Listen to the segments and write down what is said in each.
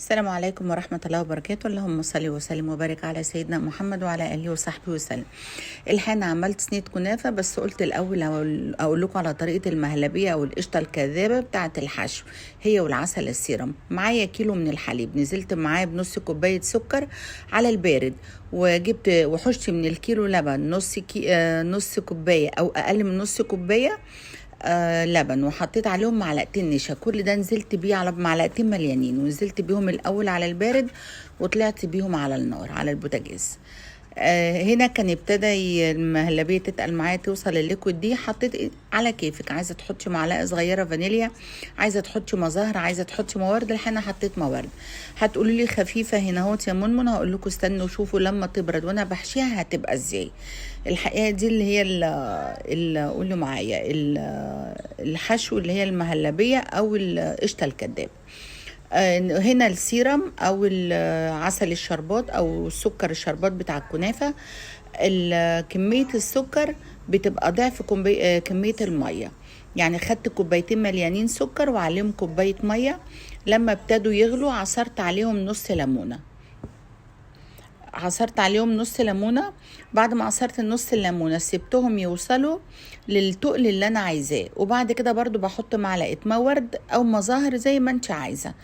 السلام عليكم ورحمة الله وبركاته. اللهم صل وسلم وبارك على سيدنا محمد وعلى آله وصحبه وسلم. الحين أنا عملت صينية كنافة، بس قلت الأول أقول لكم على طريقة المهلبية أو القشطة الكذابة بتاعة الحشو، هي والعسل السيرم. معايا كيلو من الحليب، نزلت معاه بنص كوباية سكر على البارد، وجبت وحشت من الكيلو لبن نص كوباية أو أقل من نص كوباية لبن، وحطيت عليهم معلقتين نشا. كل ده نزلت بيه على معلقتين مليانين، ونزلت بيهم الاول على البارد وطلعت بيهم على النار على البوتاجاز. هنا كان ابتدى المهلبيه تتقل معايا، توصل الليكويد دي. حطيت على كيفك، عايزه تحطي معلقه صغيره فانيليا، عايزه تحطي مزهر، عايزه تحطي موارد. الحين حطيت موارد. هتقولي لي خفيفه هنا اهوت يا منمن، هقول لكم استنوا شوفوا لما تبرد وانا بحشيها هتبقى ازاي. الحقيقه دي اللي هي اللي قولوا معايا الحشو، اللي هي المهلبيه او القشطه الكداب. هنا السيرم او عسل الشربات او السكر الشربات بتاع الكنافه. كميه السكر بتبقى ضعف كميه الميه. يعني خدت كوبايتين مليانين سكر وعليهم كوبايه ميه. لما ابتدوا يغلوا عصرت عليهم نص ليمونه. بعد ما عصرت النص الليمونه سبتهم يوصلوا للتقل اللي انا عايزاه، وبعد كده برضو بحط معلقه مورد او مزهر زي ما انت عايزه،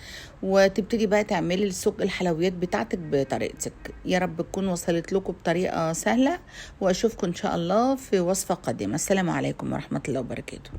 وتبتدي بقى تعملي الحلويات بتاعتك بطريقتك. يا رب تكون وصلت لكم بطريقه سهله، واشوفكم ان شاء الله في وصفه قادمه. السلام عليكم ورحمه الله وبركاته.